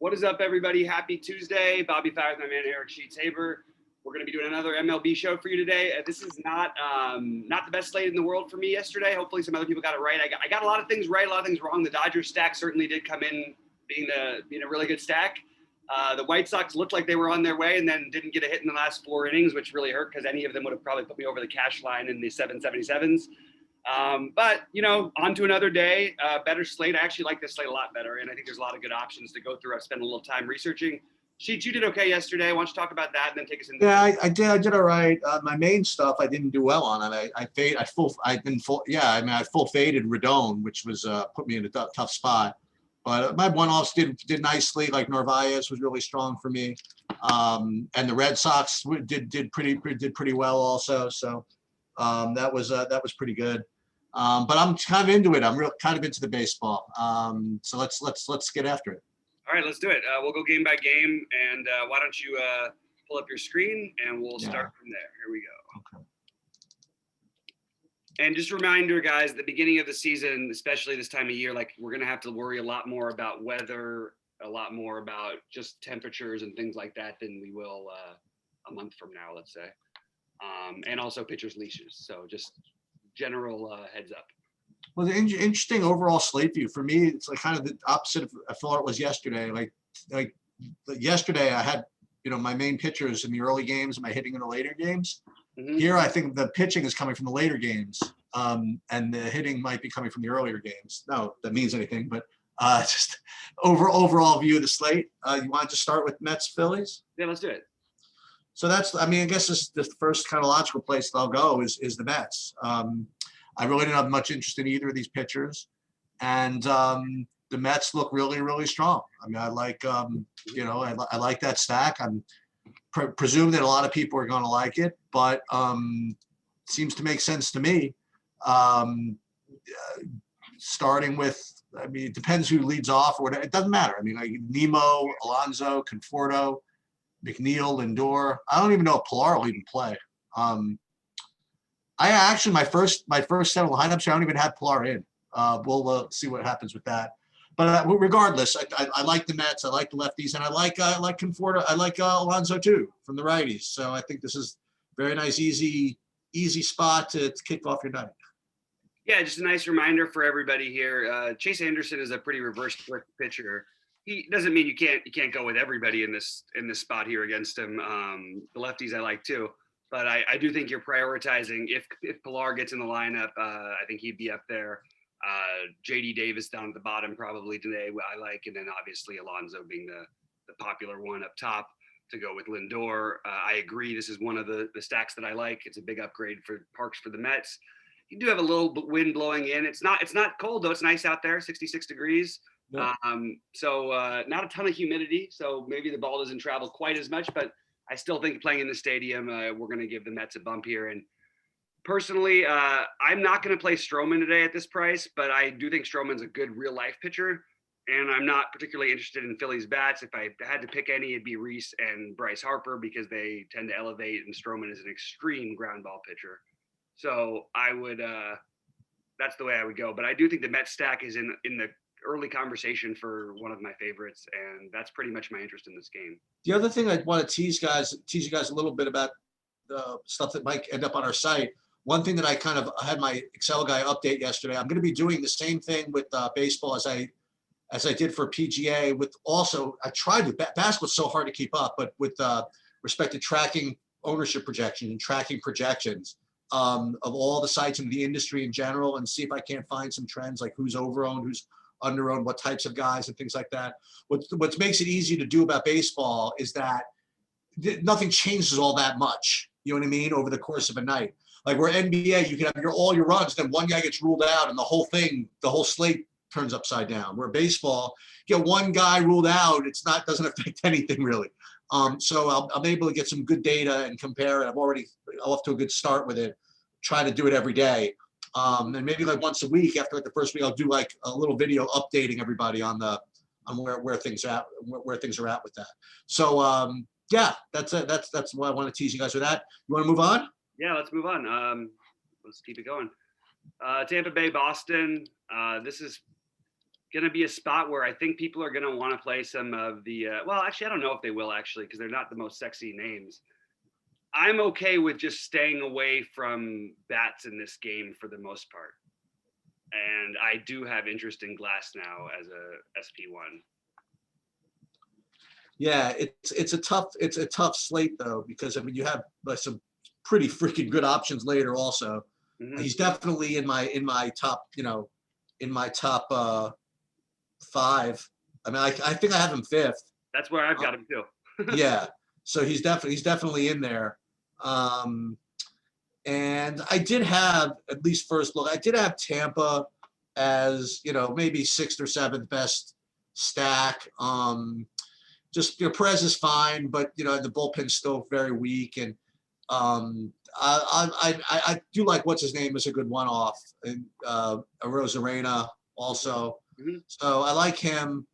What is up, everybody? Happy Tuesday. BobbyFi with my man Eric Sheets Haber. We're going to be doing another MLB show for you today. This is not the best slate in the world for me yesterday. Hopefully some other people got it right. I got a lot of things right, a lot of things wrong. The Dodgers stack certainly did come in being a really good stack. The White Sox looked like they were on their way and then didn't get a hit in the last 4 innings, which really hurt because any of them would have probably put me over the cash line in the 777s. But, on to another day, better slate. I actually like this slate a lot better, and I think there's a lot of good options to go through. I've spent a little time researching. Sheets, you did okay yesterday. Why don't you talk about that and then take us into I did all right. My main stuff I didn't do well on. I full faded Rodon, which was put me in a tough spot. But my one-offs did nicely. Like Narvaez was really strong for me, and the Red Sox did pretty well also. So that was pretty good. But I'm kind of into it. I'm kind of into the baseball. So let's get after it. All right, let's do it. We'll go game by game, and why don't you pull up your screen, and we'll start from there. Here we go. Okay. And just a reminder, guys, at the beginning of the season, especially this time of year, like we're going to have to worry a lot more about weather, a lot more about just temperatures and things like that than we will a month from now, let's say. And also pitchers' leashes. So just general heads up. Well, the interesting overall slate view for me, it's like kind of the opposite of I thought it was yesterday. Like yesterday, I had my main pitchers in the early games, my hitting in the later games. Mm-hmm. Here, I think the pitching is coming from the later games, and the hitting might be coming from the earlier games. No, that means anything, but just overall view of the slate. You want to start with Mets Phillies? Yeah, let's do it. So I guess this the first kind of logical place that I'll go is the Mets. I really didn't have much interest in either of these pitchers, and the Mets look really, really strong. I mean, I like I like that stack. I'm presume that a lot of people are going to like it, but seems to make sense to me. Starting with, I mean, it depends who leads off or whatever. It doesn't matter. I mean, like Nemo, Alonso, Conforto, McNeil, Lindor. I don't even know if Pilar will even play. I actually my first set of lineups, I don't even have Pilar in. We'll see what happens with that. But regardless, I like the Mets. I like the lefties, and I like Conforto. I like Alonso too from the righties. So I think this is very nice, easy spot to kick off your night. Yeah, just a nice reminder for everybody here. Chase Anderson is a pretty reverse pitcher. He doesn't mean you can't go with everybody in this spot here against him. The lefties I like too. But I do think you're prioritizing if Pilar gets in the lineup, I think he'd be up there. J.D. Davis down at the bottom probably today I like, and then obviously Alonso being the popular one up top to go with Lindor. I agree. This is one of the stacks that I like. It's a big upgrade for Parks for the Mets. You do have a little wind blowing in. It's not cold though. It's nice out there, 66 degrees. Yeah. So not a ton of humidity. So maybe the ball doesn't travel quite as much, but I still think playing in the stadium, we're going to give the Mets a bump here. And personally, I'm not going to play Stroman today at this price, but I do think Stroman's a good real-life pitcher, and I'm not particularly interested in Phillies bats. If I had to pick any, it'd be Reese and Bryce Harper because they tend to elevate, and Stroman is an extreme ground ball pitcher. So I would that's the way I would go. But I do think the Mets stack is in the early conversation for one of my favorites, and that's pretty much my interest in this game. The other thing I want to tease you guys a little bit about the stuff that might end up on our site. One thing that I had my Excel guy update yesterday. I'm going to be doing the same thing with baseball as I did for PGA. With also, I tried with basketball. It's so hard to keep up, but with respect to tracking ownership projections and tracking projections of all the sites in the industry in general, and see if I can't find some trends like who's overowned, who's underowned, what types of guys and things like that. What makes it easy to do about baseball is that nothing changes all that much. You know what I mean? Over the course of a night. Like where NBA, you can have all your runs, then one guy gets ruled out and the whole slate turns upside down. Where baseball, you get one guy ruled out, doesn't affect anything really. So I'm able to get some good data and compare it. I'm off to a good start with it. Try to do it every day. And maybe like once a week after like the first week, I'll do like a little video updating everybody on where things are at with that. So yeah, that's it. That's why I want to tease you guys with that. You want to move on? Yeah, let's move on. Let's keep it going. Tampa Bay Boston. This is going to be a spot where I think people are going to want to play some of the, well, actually, I don't know if they will actually, because they're not the most sexy names. I'm okay with just staying away from bats in this game for the most part. And I do have interest in Glass now as a SP1. Yeah, it's a tough slate though, because I mean you have like some pretty freaking good options later also. Mm-hmm. He's definitely in my top, in my top 5. I mean, I think I have him 5th. That's where I've got him too. Yeah, so he's definitely in there. And I did have, at least first look, I did have Tampa as, maybe 6th or 7th best stack. Just, Perez is fine, but the bullpen's still very weak, and I do like what's his name is a good one-off, and Rosarena also. Mm-hmm. So I like him.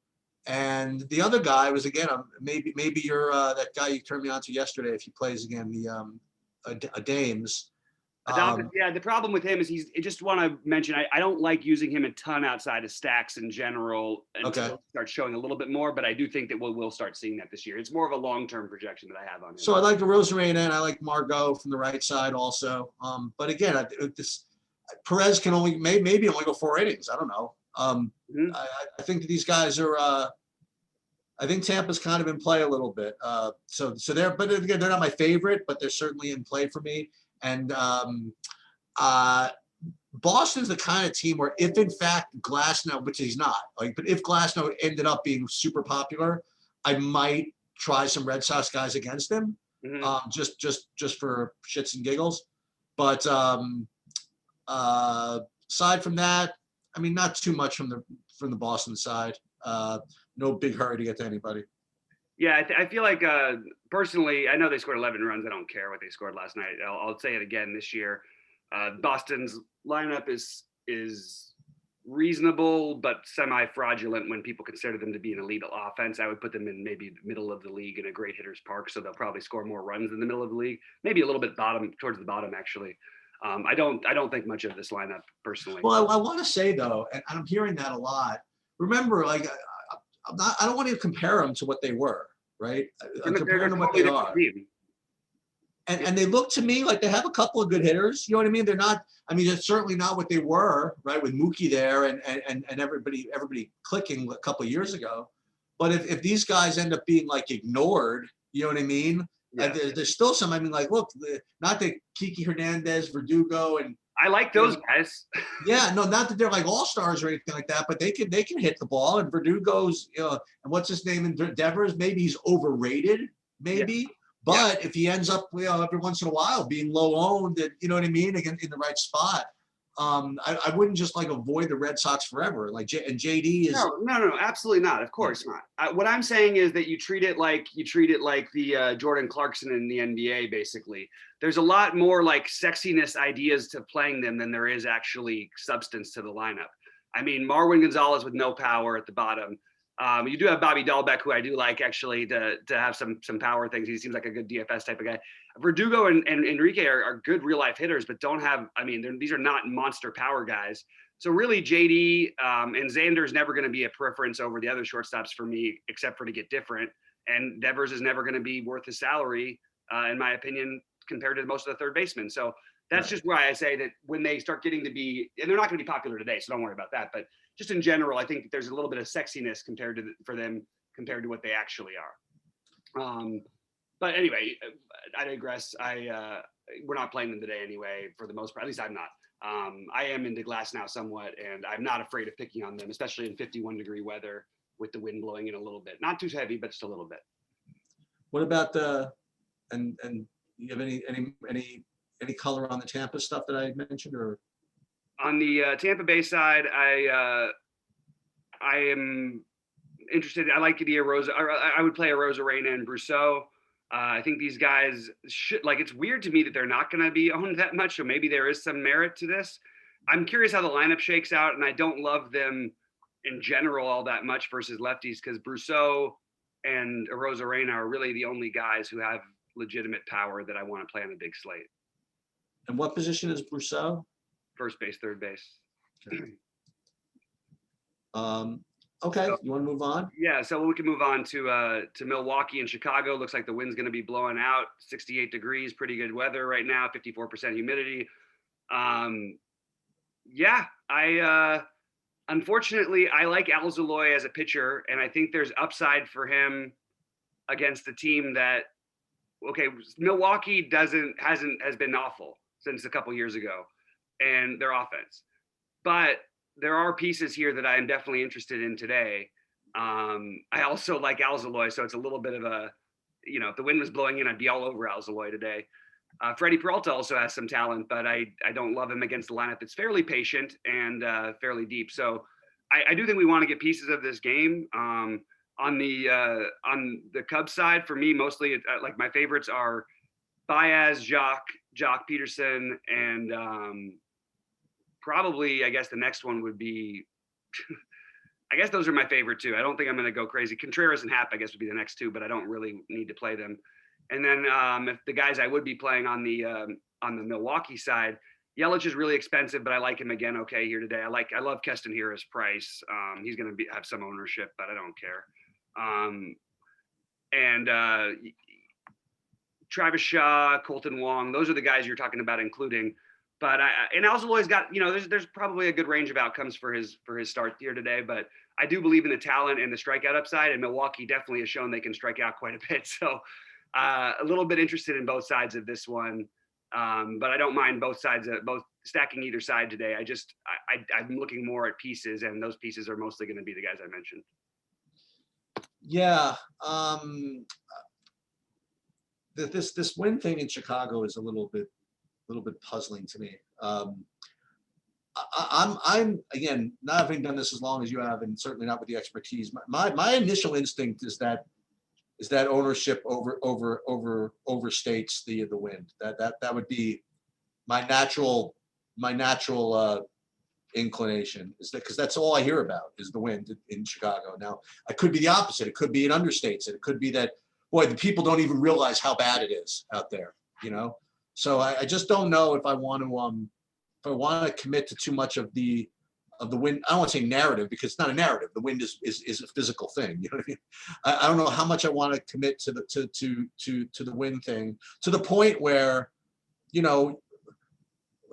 And the other guy was, again, maybe you're that guy you turned me on to yesterday if he plays again, the Dames. Yeah, the problem with him is I just want to mention, I don't like using him a ton outside of stacks in general until it starts showing a little bit more, but I do think that we'll start seeing that this year. It's more of a long-term projection that I have on him. So I like the Rosarena, and I like Margot from the right side also. But again, Perez can maybe only go 4 innings. I don't know. Mm-hmm. I think that these guys are. I think Tampa's kind of in play a little bit. So but again, they're not my favorite, but they're certainly in play for me. And Boston's the kind of team where if in fact Glasnow, which he's not, but if Glasnow ended up being super popular, I might try some Red Sox guys against him, just for shits and giggles. But aside from that, I mean, not too much from the Boston side. No big hurry to get to anybody. Yeah, I feel like personally, I know they scored 11 runs. I don't care what they scored last night. I'll say it again this year. Boston's lineup is reasonable, but semi-fraudulent when people consider them to be an elite offense. I would put them in maybe the middle of the league in a great hitter's park, so they'll probably score more runs in the middle of the league. Maybe a little bit towards the bottom, actually. I don't think much of this lineup personally. Well, I want to say though, and I'm hearing that a lot. Remember, I don't want to compare them to what they were, right? I'm comparing them to what they are. And they look to me like they have a couple of good hitters. You know what I mean? They're not. I mean, it's certainly not what they were, right? With Mookie there and everybody clicking a couple of years ago. But if these guys end up being like ignored, you know what I mean? Yeah. There's still some. I mean, like, look, not that Kiki Hernandez, Verdugo, and I like those guys. Yeah, no, not that they're like all-stars or anything like that, but they can hit the ball. And Verdugo's, and what's his name in Devers? Maybe he's overrated, maybe. Yeah. But if he ends up, every once in a while being low owned, you know what I mean, again in the right spot, I wouldn't just like avoid the Red Sox forever. Like JD is no, absolutely not. Of course not. What I'm saying is that you treat it like the Jordan Clarkson in the NBA. Basically, there's a lot more like sexiness ideas to playing them than there is actually substance to the lineup. I mean, Marwin Gonzalez with no power at the bottom. You do have Bobby Dahlbeck, who I do like actually to have some power things. He seems like a good DFS type of guy. Verdugo and Enrique are good real life hitters, but don't have. I mean, these are not monster power guys. So really, JD and Xander's never going to be a preference over the other shortstops for me, except for to get different. And Devers is never going to be worth his salary, in my opinion, compared to most of the third basemen. So that's just why I say that when they start getting to be, and they're not going to be popular today, so don't worry about that. But just in general, I think there's a little bit of sexiness for them compared to what they actually are. But anyway, I digress. We're not playing them today anyway, for the most part. At least I'm not. I am into Glass now somewhat, and I'm not afraid of picking on them, especially in 51-degree weather with the wind blowing in a little bit. Not too heavy, but just a little bit. What about and you have any color on the Tampa stuff that I mentioned, or? On the Tampa Bay side, I am interested. I like the Rosa. I would play Rosarena and Brousseau. I think these guys should, like, it's weird to me that they're not going to be owned that much. So maybe there is some merit to this. I'm curious how the lineup shakes out, and I don't love them in general all that much versus lefties, because Brousseau and Rosarena are really the only guys who have legitimate power that I want to play on a big slate. And what position is Brousseau? First base, third base. Okay, So, you want to move on? yeah, so we can move on to Milwaukee and Chicago. Looks like the wind's going to be blowing out. 68 degrees, pretty good weather right now. 54% humidity. Um, yeah, I unfortunately I like Alzolay as a pitcher, and I think there's upside for him against the team that okay, Milwaukee has been awful since a couple years ago, and their offense. But there are pieces here that I am definitely interested in today. I also like Alzolay, so it's a little bit of a, if the wind was blowing in, I'd be all over Alzolay today. Freddie Peralta also has some talent, but I don't love him against the lineup that's fairly patient and fairly deep. So I do think we want to get pieces of this game. On the Cubs side, for me, mostly like my favorites are Baez, Jock Peterson, and probably I guess the next one would be. I guess those are my favorite two. I don't think I'm going to go crazy. Contreras and Happ, I guess, would be the next two, but I don't really need to play them. And then if the guys I would be playing on the Milwaukee side, Yelich is really expensive, but I like him again. Okay, here today. I love Keston Hiura's price. He's going to have some ownership, but I don't care. And Travis Shaw, Colton Wong, those are the guys you're talking about including. But and Alzolay got, there's probably a good range of outcomes for his start here today. But I do believe in the talent and the strikeout upside, and Milwaukee definitely has shown they can strike out quite a bit. So a little bit interested in both sides of this one, but I don't mind both stacking either side today. I'm looking more at pieces, and those pieces are mostly going to be the guys I mentioned. Yeah. This win thing in Chicago is a little bit puzzling to me. I'm again, not having done this as long as you have, and certainly not with the expertise. My initial instinct is that ownership overstates the wind. That would be my natural inclination, is that because that's all I hear about is the wind in Chicago. Now, it could be the opposite. It could be it understates it. It could be that, boy, the people don't even realize how bad it is out there, So I just don't know if I want to commit to too much of the wind. I don't want to say narrative, because it's not a narrative. The wind is a physical thing. You know what I mean? I don't know how much I want to commit to the wind thing, to the point where,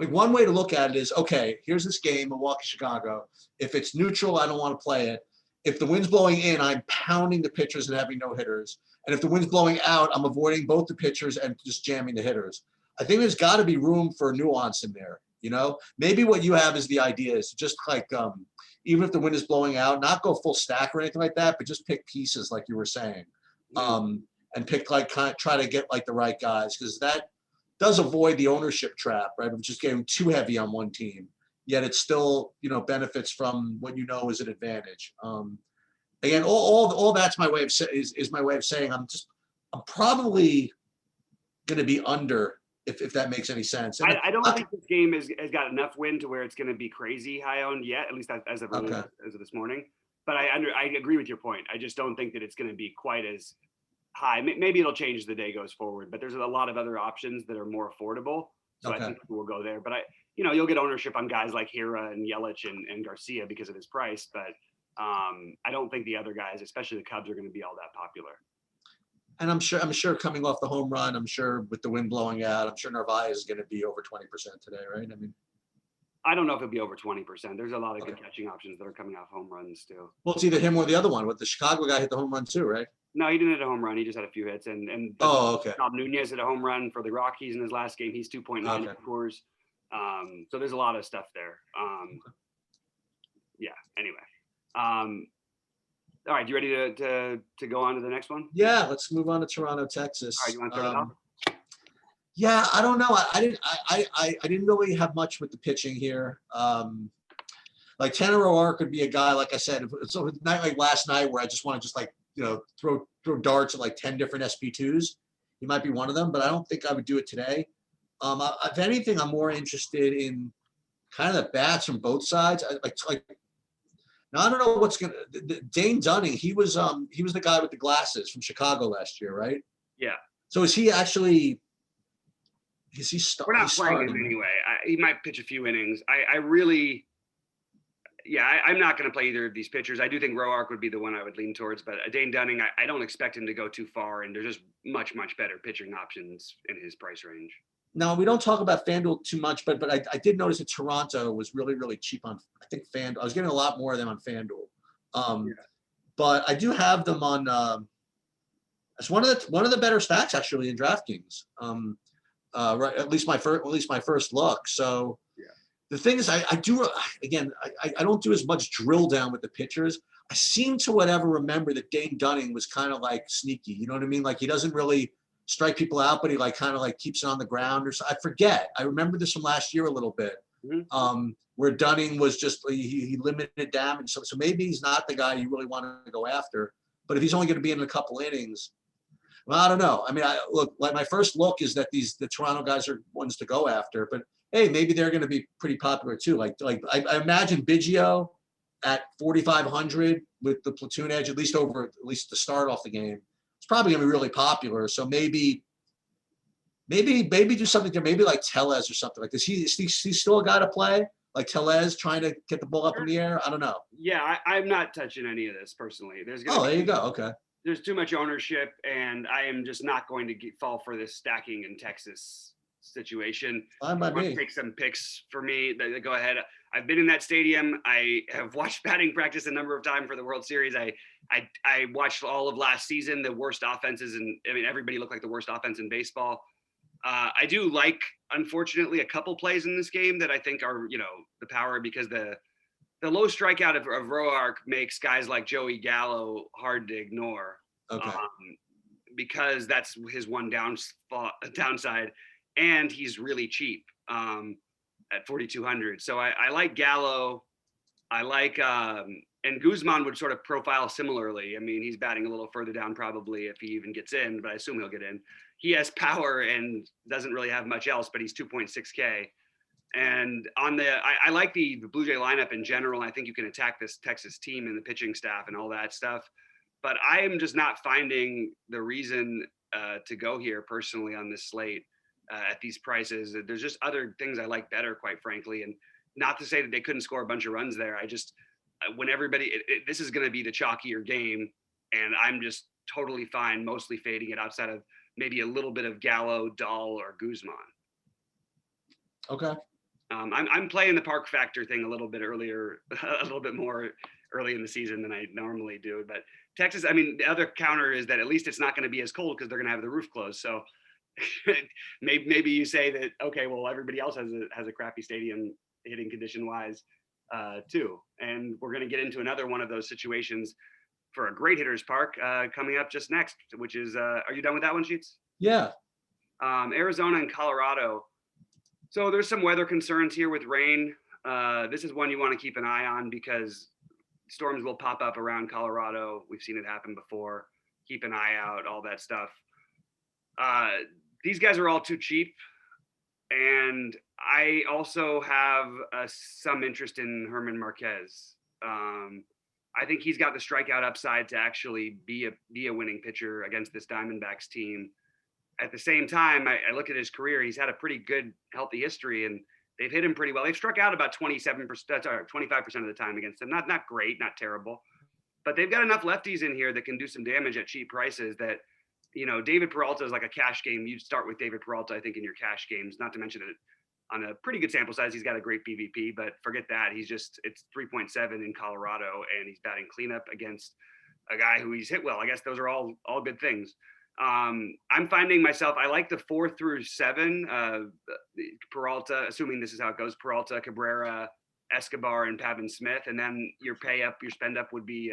like one way to look at it is, okay, here's this game, Milwaukee, Chicago. If it's neutral, I don't want to play it. If the wind's blowing in, I'm pounding the pitchers and having no hitters. And if the wind's blowing out, I'm avoiding both the pitchers and just jamming the hitters. I think there's got to be room for nuance in there. Maybe what you have is the idea is just like, even if the wind is blowing out, not go full stack or anything like that, but just pick pieces like you were saying, and pick like try to get like the right guys, because that does avoid the ownership trap, right? Of just getting too heavy on one team, yet it still benefits from what is an advantage. Again, all that's my way of is my way of saying I'm probably going to be under. If that makes any sense. I don't think this game has got enough wind to where it's going to be crazy high owned yet, at least as of this morning. But I agree with your point. I just don't think that it's going to be quite as high. Maybe it'll change as the day goes forward, but there's a lot of other options that are more affordable. So I think we'll go there. But you'll get ownership on guys like Hiura and Yelich and Garcia because of his price. But I don't think the other guys, especially the Cubs, are going to be all that popular. And I'm sure coming off the home run, I'm sure with the wind blowing out, I'm sure Narvaez is going to be over 20% today, right? I mean, I don't know if it'll be over 20%. There's a lot of good catching options that are coming off home runs too. Well, it's either him or the other one. With the Chicago guy hit the home run too, right? No, he didn't hit a home run. He just had a few hits. And okay. Bob Nunez hit a home run for the Rockies in his last game. He's 2.9 scores. So there's a lot of stuff there. Yeah. Anyway. All right, you ready to go on to the next one? Yeah, let's move on to Toronto, Texas. All right, you want to start it off? Yeah, I don't know. I didn't really have much with the pitching here. Like Tanner Roark could be a guy, like I said, so a night like last night where I just want to throw darts at like 10 different SP2s. He might be one of them, but I don't think I would do it today. If anything, I'm more interested in kind of the bats from both sides. Now I don't know what's gonna. Dane Dunning, he was the guy with the glasses from Chicago last year, right? Yeah. So is he actually? We're not playing him anyway. He might pitch a few innings. I really, yeah, I'm not going to play either of these pitchers. I do think Roark would be the one I would lean towards, but Dane Dunning, I don't expect him to go too far, and there's just much better pitching options in his price range. Now, we don't talk about FanDuel too much, but I did notice that Toronto was really, really cheap on, I think, FanDuel. I was getting a lot more of them on FanDuel. But I do have them on, it's one of the better stacks actually in DraftKings. Right, at least my first look. So the thing is, I don't do as much drill down with the pitchers. I seem to remember that Dane Dunning was kind of like sneaky. You know what I mean? Like he doesn't really strike people out, but he kind of keeps it on the ground or so. I forget. I remember this from last year a little bit, where Dunning was just, he limited damage. So maybe he's not the guy you really want to go after, but if he's only going to be in a couple innings, well, I don't know. I mean, my first look is that the Toronto guys are ones to go after, but hey, maybe they're going to be pretty popular too. Like I imagine Biggio at 4,500 with the platoon edge, at least to start off the game. It's probably going to be really popular. So maybe do something there. Maybe like Tellez or something like this. He's still a guy to play, like Tellez trying to get the ball up in the air. I don't know. Yeah, I'm not touching any of this personally. There you go. Okay. There's too much ownership, and I am just not going to fall for this stacking in Texas situation. Fine by me. Take some picks for me. Go ahead. I've been in that stadium. I have watched batting practice a number of times for the World Series. I watched all of last season, the worst offenses, and I mean everybody looked like the worst offense in baseball. I do like, unfortunately, a couple plays in this game that I think are, the power, because the low strikeout of Roark makes guys like Joey Gallo hard to ignore. Okay. Because that's his one downside, and he's really cheap at 4,200. So I like Gallo. I like and Guzman would sort of profile similarly. I mean, he's batting a little further down probably if he even gets in, but I assume he'll get in. He has power and doesn't really have much else, but he's 2.6K. And I like the Blue Jay lineup in general. I think you can attack this Texas team and the pitching staff and all that stuff. But I am just not finding the reason to go here personally on this slate at these prices. There's just other things I like better, quite frankly. And not to say that they couldn't score a bunch of runs there. I just, when everybody, this is going to be the chalkier game, and I'm just totally fine mostly fading it outside of maybe a little bit of Gallo, Dahl, or Guzman. Okay. I'm playing the park factor thing a little bit earlier, a little bit more early in the season than I normally do. But Texas, I mean, the other counter is that at least it's not going to be as cold because they're going to have the roof closed. So maybe you say that, okay, well, everybody else has a crappy stadium hitting condition wise too. And we're going to get into another one of those situations for a great hitters park coming up just next, which is, are you done with that one, Sheets? Yeah. Arizona and Colorado. So there's some weather concerns here with rain. This is one you want to keep an eye on because storms will pop up around Colorado. We've seen it happen before. Keep an eye out, all that stuff. These guys are all too cheap. And I also have some interest in Herman Marquez. I think he's got the strikeout upside to actually be a winning pitcher against this Diamondbacks team. At the same time, I look at his career. He's had a pretty good, healthy history, and they've hit him pretty well. They've struck out about 25% of the time against him. Not great, not terrible, but they've got enough lefties in here that can do some damage at cheap prices. That, David Peralta is like a cash game. You start with David Peralta, I think, in your cash games. Not to mention that on a pretty good sample size, he's got a great BVP. But forget that. It's 3.7 in Colorado, and he's batting cleanup against a guy who he's hit well. I guess those are all good things. I'm finding myself, I like the 4 through 7, Peralta, assuming this is how it goes, Peralta, Cabrera, Escobar, and Pavin Smith. And then your spend up would be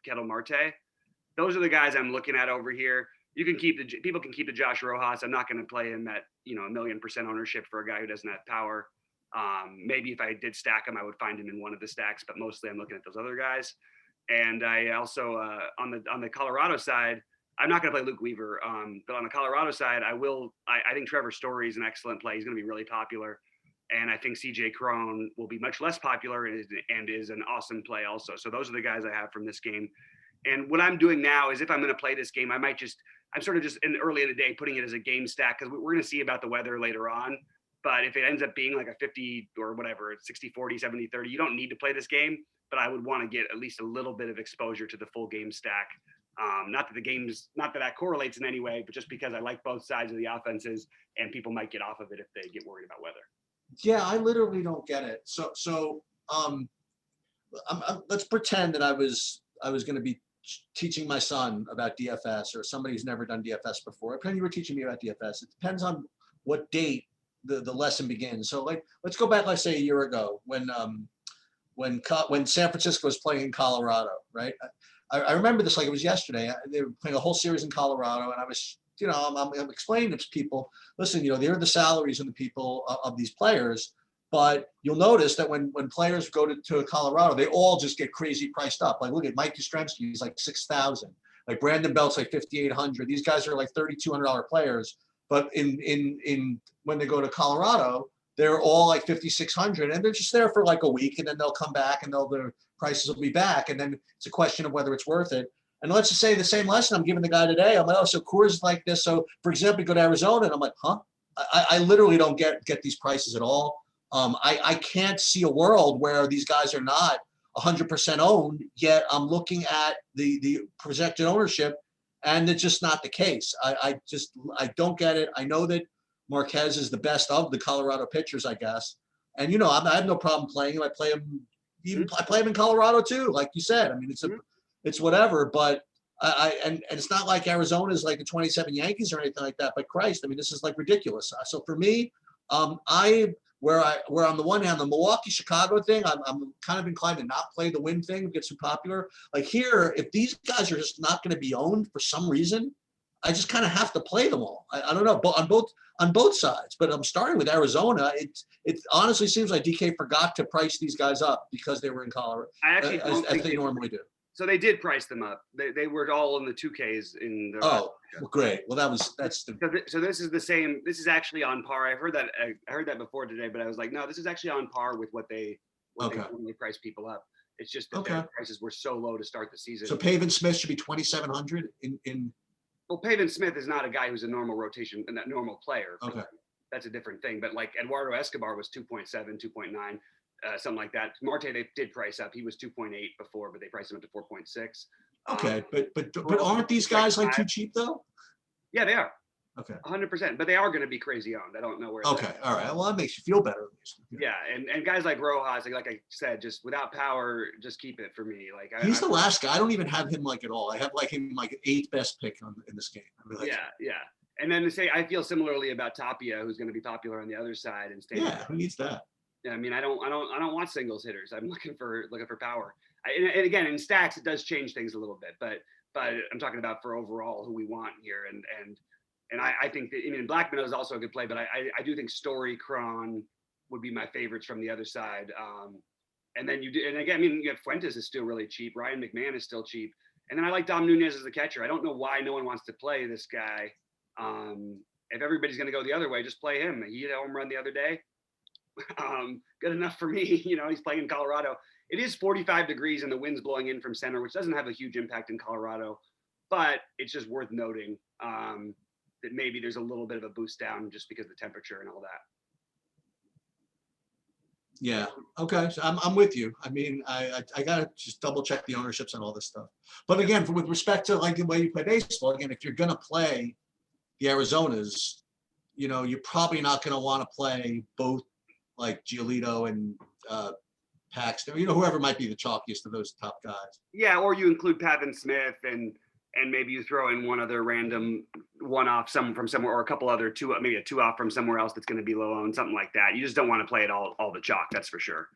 Kettle Marte. Those are the guys I'm looking at over here. People can keep the Josh Rojas. I'm not going to play him at, 1,000,000% ownership for a guy who doesn't have power. Maybe if I did stack him, I would find him in one of the stacks, but mostly I'm looking at those other guys. And I also, on the Colorado side, I'm not going to play Luke Weaver, but on the Colorado side, I think Trevor Story is an excellent play. He's going to be really popular. And I think CJ Cron will be much less popular and is an awesome play also. So those are the guys I have from this game. And what I'm doing now is if I'm going to play this game, I'm sort of just early in the day putting it as a game stack because we're going to see about the weather later on. But if it ends up being like a 50 or whatever, it's 60-40, 70-30, you don't need to play this game. but I would want to get at least a little bit of exposure to the full game stack. Not that that correlates in any way, but just because I like both sides of the offenses, and people might get off of it if they get worried about weather. Yeah, I literally don't get it. Let's pretend that I was going to be teaching my son about DFS, or somebody who's never done DFS before. Pretend you were teaching me about DFS. It depends on what date the lesson begins. So like, let's go back, let's say a year ago when San Francisco was playing in Colorado, right? I remember this like it was yesterday. They were playing a whole series in Colorado, and I was, I'm explaining to people, listen, they're the salaries of the people of these players, but you'll notice that when players go to Colorado, they all just get crazy priced up. Like, look at Mike Yastrzemski, he's like 6,000. Like Brandon Belt's like 5,800. These guys are like $3,200 players, but in when they go to Colorado, they're all like 5,600, and they're just there for like a week, and then they'll come back and their prices will be back. And then it's a question of whether it's worth it. And let's just say the same lesson I'm giving the guy today. I'm like, oh, so Coors is like this. So for example, you go to Arizona, and I'm like, huh? I literally don't get these prices at all. I can't see a world where these guys are not 100% owned, yet I'm looking at the projected ownership, and it's just not the case. I don't get it. I know that Marquez is the best of the Colorado pitchers, I guess. And, I have no problem playing him. I play him in Colorado too, like you said. I mean, it's whatever, but and it's not like Arizona is like the 27 Yankees or anything like that, but Christ, I mean, this is like ridiculous. So for me, where on the one hand, the Milwaukee-Chicago thing, I'm kind of inclined to not play the win thing. It gets too popular. Like here, if these guys are just not going to be owned for some reason, I just kind of have to play them all. I don't know, but on both sides. But I'm starting with Arizona. It honestly seems like DK forgot to price these guys up because they were in Colorado, as they normally do. So they did price them up. They were all in the 2Ks in the. Oh, well, great. Well, that's the. So this is the same. This is actually on par. I heard that before today, but I was like, no, this is actually on par with what they normally price people up. It's just that their prices were so low to start the season. So Pavin Smith should be 2,700 in. Well, Pavin Smith is not a guy who's a normal rotation and that normal player. Okay. That's a different thing. But like Eduardo Escobar was 2.7, 2.9. Something like that. Marte, they did price up. He was 2.8 before, but they priced him up to 4.6. Okay, but aren't these guys like too cheap though? Yeah, they are. Okay. 100%, but they are going to be crazy owned. I don't know where. Okay, all right. Well, that makes you feel better at least. Yeah, and guys like Rojas, like I said, just without power, just keep it for me. Like he's the last guy. I don't even have him like at all. I have like him like 8th best pick in this game. I mean, yeah. And then to say, I feel similarly about Tapia, who's going to be popular on the other side and stay. Yeah, who needs that? Yeah, I mean, I don't want singles hitters. I'm looking for power. And again, in stacks, it does change things a little bit, but I'm talking about for overall who we want here. And I think that, I mean, Blackman is also a good play, but I do think Story, Cron would be my favorites from the other side. And then and again, I mean, you have Fuentes is still really cheap. Ryan McMahon is still cheap. And then I like Dom Nunez as a catcher. I don't know why no one wants to play this guy. If everybody's going to go the other way, just play him. He hit a home run the other day. Good enough for me. He's playing in Colorado. It is 45 degrees and the wind's blowing in from center, which doesn't have a huge impact in Colorado, but it's just worth noting that maybe there's a little bit of a boost down just because of the temperature and all that. Yeah. Okay. So I'm with you. I mean, I gotta just double check the ownerships and all this stuff. But again, with respect to like the way you play baseball, again, if you're gonna play the Arizonas, you're probably not gonna want to play both like Giolito and Paxton, whoever might be the chalkiest of those top guys. Yeah, or you include Pavin Smith and maybe you throw in one other random one-off from somewhere, or a couple other maybe a two-off from somewhere else that's going to be low owned, something like that. You just don't want to play it all the chalk, that's for sure.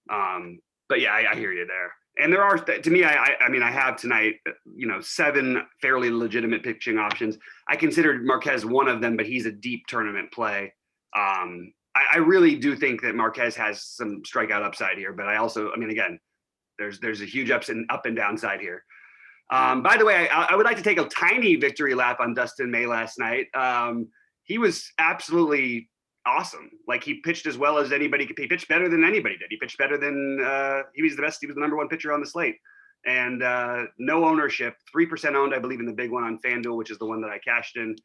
But yeah, I hear you there. And there are, to me, I mean, I have tonight, 7 fairly legitimate pitching options. I considered Marquez one of them, but he's a deep tournament play. I really do think that Marquez has some strikeout upside here, but I also, I mean, again, there's a huge up and down side here. By the way, I would like to take a tiny victory lap on Dustin May last night. He was absolutely awesome. Like, he pitched as well as anybody could. He pitched better than anybody did. He pitched better than he was the best. He was the number 1 pitcher on the slate. And no ownership, 3% owned, I believe, in the big one on FanDuel, which is the one that I cashed in.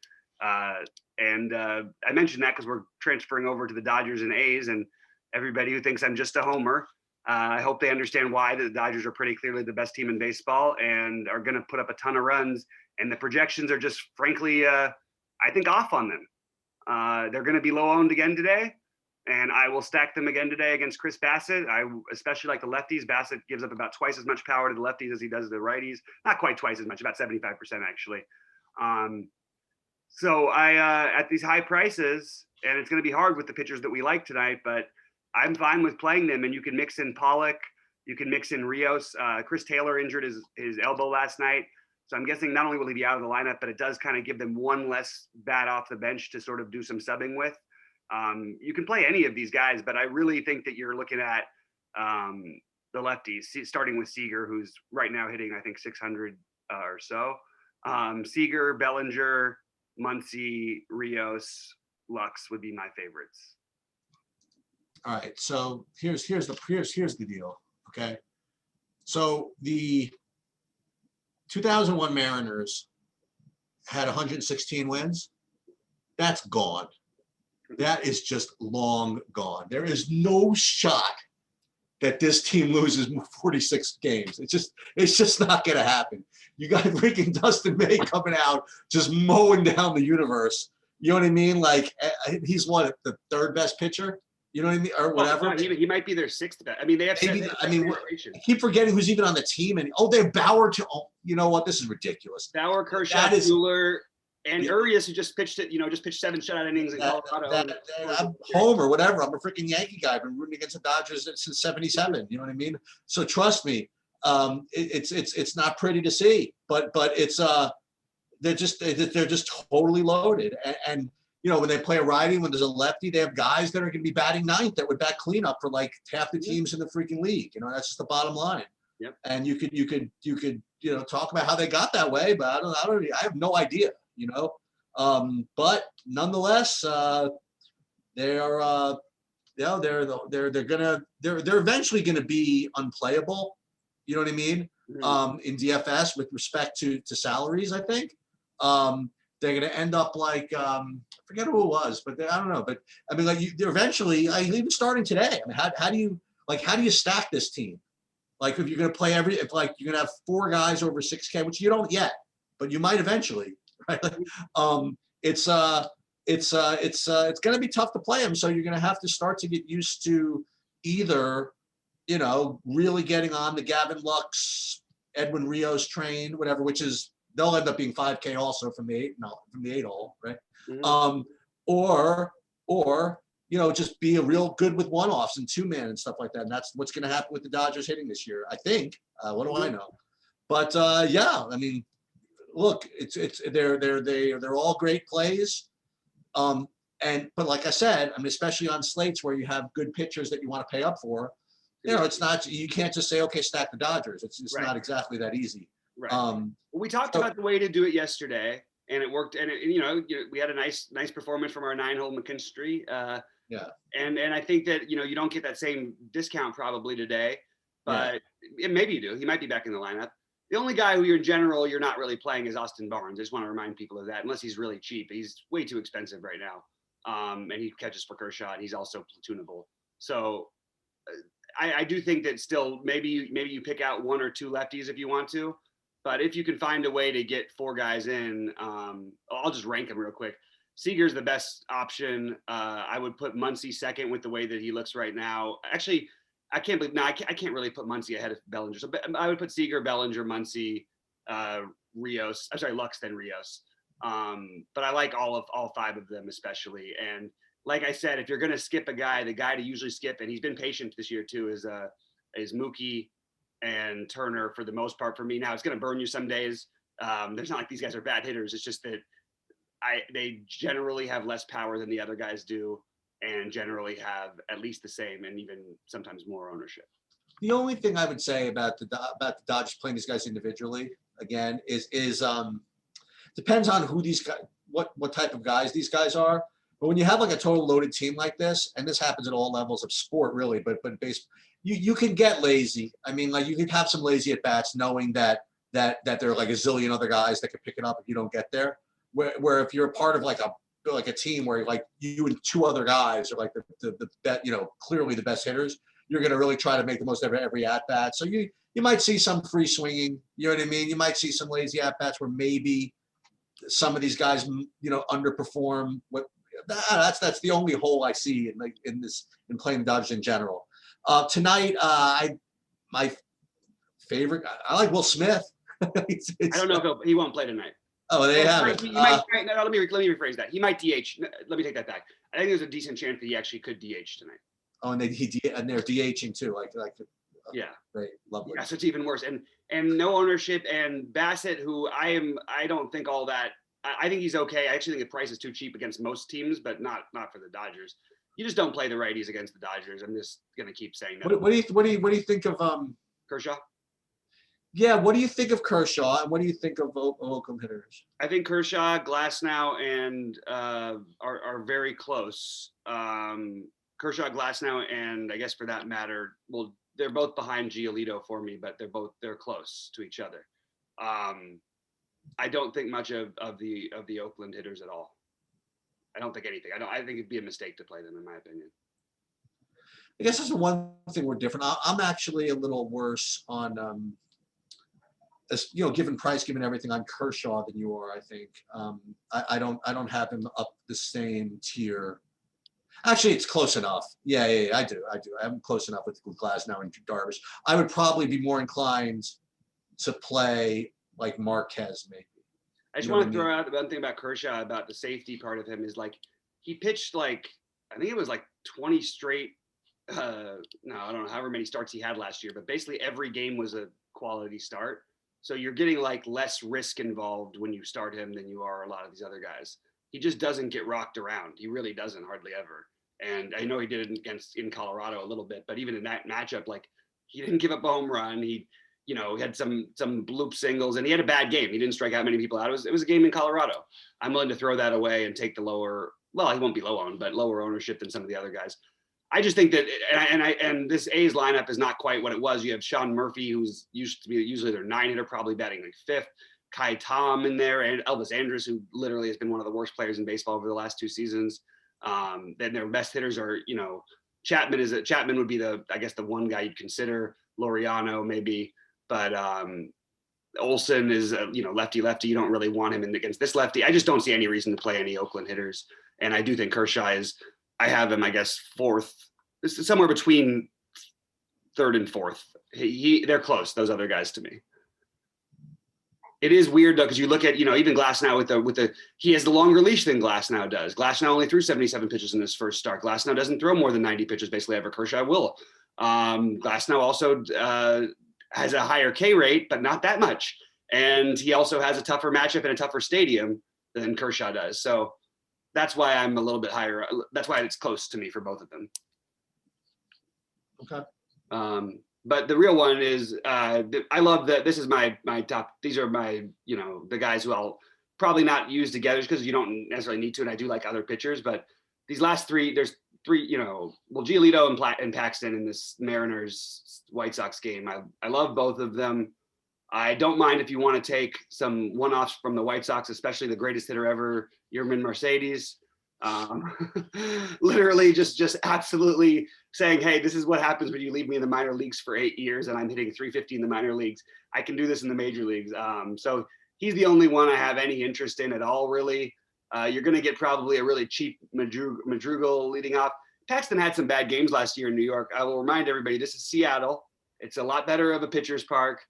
And I mentioned that because we're transferring over to the Dodgers and A's, and everybody who thinks I'm just a homer, I hope they understand why the Dodgers are pretty clearly the best team in baseball and are going to put up a ton of runs. And the projections are just, frankly, I think off on them. They're going to be low owned again today, and I will stack them again today against Chris Bassett. I especially like the lefties. Bassett gives up about twice as much power to the lefties as he does to the righties. Not quite twice as much, about 75% actually. So I at these high prices, and it's going to be hard with the pitchers that we like tonight, but I'm fine with playing them. And you can mix in Pollock, you can mix in Rios. Chris Taylor injured his elbow last night. So I'm guessing not only will he be out of the lineup, but it does kind of give them one less bat off the bench to sort of do some subbing with. You can play any of these guys, but I really think that you're looking at the lefties, starting with Seager, who's right now hitting, I think, 600 or so. Seager, Bellinger, Muncy, Rios, Lux would be my favorites. All right, so here's the deal. Okay, so the 2001 Mariners had 116 wins. That's gone. That is just long gone. There is no shot that this team loses 46 games. It's just not going to happen. You got freaking Dustin May coming out, just mowing down the universe. You know what I mean? Like, he's what, the third best pitcher? You know what I mean? Or whatever. Well, he might be their sixth best. I mean, they have. I keep forgetting who's even on the team. And they have Bauer too. Oh, you know what? This is ridiculous. Bauer, Kershaw, Buehler, and Urias, who just pitched 7 shutout innings in Colorado. I'm home or whatever. I'm a freaking Yankee guy. I've been rooting against the Dodgers since '77. You know what I mean? So trust me, it's not pretty to see, but it's they're just totally loaded. And when they play a righty, when there's a lefty, they have guys that are going to be batting ninth that would bat cleanup for like half the teams in the freaking league. That's just the bottom line. Yep. And you could talk about how they got that way, but I have no idea. But nonetheless, they're eventually gonna be unplayable. You know what I mean? Mm-hmm. In DFS with respect to salaries, I think. They're gonna end up like I forget who it was, but I don't know. But I mean, like they're eventually, even starting today. I mean, how do you stack this team? Like if you're gonna play if like you're gonna have 4 guys over 6K, which you don't yet, but you might eventually. Right? It's going to be tough to play them. So you're going to have to start to get used to either, really getting on the Gavin Lux, Edwin Rios train, whatever, which is they'll end up being 5K also from the 8 hole, right? Mm-hmm. Or just be a real good with one-offs and 2-man and stuff like that. And that's what's going to happen with the Dodgers hitting this year, I think. What do I know? But yeah, I mean. Look, they're all great plays, but like I said, I mean, especially on slates where you have good pitchers that you want to pay up for, it's not, you can't just say, okay, stack the Dodgers. It's right. Not exactly that easy. Right. We talked about the way to do it yesterday, and it worked. And we had a nice performance from our 9-hole McKinstry. Yeah. And I think that you don't get that same discount probably today, but maybe you do. He might be back in the lineup. The only guy who you're not really playing is Austin Barnes. I just want to remind people of that, unless he's really cheap. He's way too expensive right now. And he catches for Kershaw, and he's also platoonable. So I do think that still maybe you pick out 1 or 2 lefties if you want to. But if you can find a way to get 4 guys in, I'll just rank them real quick. Seager's the best option. I would put Muncy second with the way that he looks right now. Actually, I can't really put Muncy ahead of Bellinger. So I would put Seager, Bellinger, Muncy, Rios. I'm sorry, Lux, then Rios. But I like all 5 of them especially. And like I said, if you're going to skip a guy, the guy to usually skip, and he's been patient this year too, is Mookie and Turner for the most part for me. Now it's going to burn you some days. There's not like these guys are bad hitters. It's just that they generally have less power than the other guys do, and generally have at least the same and even sometimes more ownership. The only thing I would say about the Dodgers playing these guys individually, again, is depends on who these guys, what type of guys these guys are. But when you have like a total loaded team like this, and this happens at all levels of sport, really, but you can get lazy. I mean, like you can have some lazy at bats, knowing that there are like a zillion other guys that could pick it up if you don't get there. Where if you're a part of like a team where like you and 2 other guys are like the clearly the best hitters, you're going to really try to make the most of every at bat. So you might see some free swinging. You know what I mean? You might see some lazy at bats where maybe some of these guys, underperform. That's the only hole I see in playing the Dodgers in general. Tonight, my favorite. I like Will Smith. I don't know if he won't play tonight. Oh, they have it. He might, no, let me rephrase that. He might DH. Let me take that back. I think there's a decent chance that he actually could DH tonight. Oh, and they're DHing too. Yeah. Great, lovely. Yeah, so it's even worse. And no ownership, and Bassett, who I don't think all that. I think he's okay. I actually think the price is too cheap against most teams, but not for the Dodgers. You just don't play the righties against the Dodgers. I'm just gonna keep saying that. What do you think of Kershaw? Yeah, what do you think of Kershaw, and what do you think of Oakland hitters? I think Kershaw, Glasnow, and are very close. Kershaw, Glasnow, and I guess for that matter, well, they're both behind Giolito for me, but they're close to each other. I don't think much of the Oakland hitters at all. I don't think anything. I think it'd be a mistake to play them, in my opinion. I guess that's the one thing we're different. I'm actually a little worse on, given price, given everything, on Kershaw than you are. I think I don't have him up the same tier. Actually, it's close enough. Yeah, I do. I'm close enough with Glasnow and Darvish. I would probably be more inclined to play like Marquez, maybe. I just want to throw out the one thing about Kershaw, about the safety part of him, is he pitched I think it was 20 straight. No, I don't know, however many starts he had last year, but basically every game was a quality start. So you're getting less risk involved when you start him than you are a lot of these other guys. He just doesn't get rocked around. He really doesn't, hardly ever. And I know he did it in Colorado a little bit, but even in that matchup, he didn't give up a home run. He had some bloop singles, and he had a bad game. He didn't strike out many people out. It was a game in Colorado. I'm willing to throw that away and take the lower. Well, he won't be low on, but lower ownership than some of the other guys. I just think that, and this A's lineup is not quite what it was. You have Sean Murphy, who's used to be usually their 9-hitter, probably batting fifth. Kai Tom in there, and Elvis Andrus, who literally has been one of the worst players in baseball over the last 2 seasons. Then their best hitters are, Chapman would be the one guy you'd consider. Laureano maybe, but Olsen is lefty. You don't really want him against this lefty. I just don't see any reason to play any Oakland hitters, and I do think Kershaw is. I have him, I guess, fourth. This is somewhere between third and fourth. They're close, those other guys, to me. It is weird though, because you look at, even Glasnow with the he has the longer leash than Glasnow does. Glasnow only threw 77 pitches in his first start. Glasnow doesn't throw more than 90 pitches basically ever. Kershaw will. Glasnow also has a higher K rate, but not that much. And he also has a tougher matchup and a tougher stadium than Kershaw does. So that's why I'm a little bit higher. That's why it's close to me for both of them. Okay. But the real one is, I love that this is my top. These are my, the guys who I'll probably not use together because you don't necessarily need to. And I do like other pitchers, but these last three, there's 3, Giolito and Paxton in this Mariners White Sox game. I love both of them. I don't mind if you want to take some one-offs from the White Sox, especially the greatest hitter ever, Herman Marquez. Literally just absolutely saying, hey, this is what happens when you leave me in the minor leagues for 8 years and I'm hitting 350 in the minor leagues. I can do this in the major leagues. So he's the only one I have any interest in at all, really. You're going to get probably a really cheap Madrigal leading off. Paxton had some bad games last year in New York. I will remind everybody, this is Seattle. It's a lot better of a pitcher's park.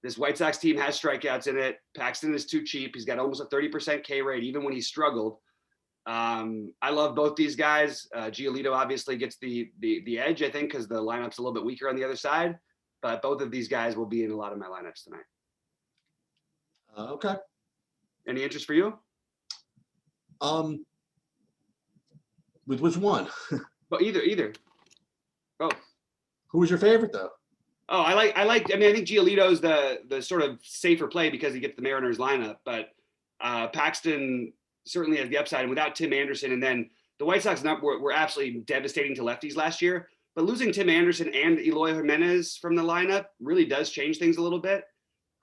This White Sox team has strikeouts in it. Paxton is too cheap. He's got almost a 30% K rate, even when he struggled. I love both these guys. Giolito obviously gets the edge, I think, because the lineup's a little bit weaker on the other side. But both of these guys will be in a lot of my lineups tonight. Okay. Any interest for you? With which one? But either. Both. Who was your favorite though? Oh, I think Giolito's the sort of safer play because he gets the Mariners lineup, but Paxton certainly has the upside. And without Tim Anderson, and then the White Sox were absolutely devastating to lefties last year, but losing Tim Anderson and Eloy Jimenez from the lineup really does change things a little bit.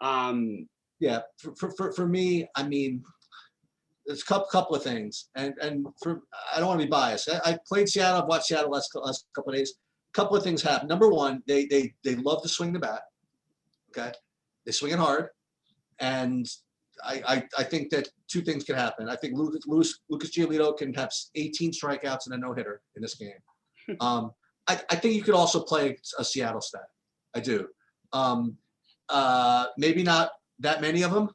Yeah, for me, I mean, there's a couple of things, and I don't want to be biased. I played Seattle. I've watched Seattle last couple of days. couple of things happen. Number one, they love to swing the bat. Okay, they swing it hard, and I think that two things can happen. I think Lucas Giolito can have 18 strikeouts and a no hitter in this game. I think you could also play a Seattle stat. I do. Maybe not that many of them,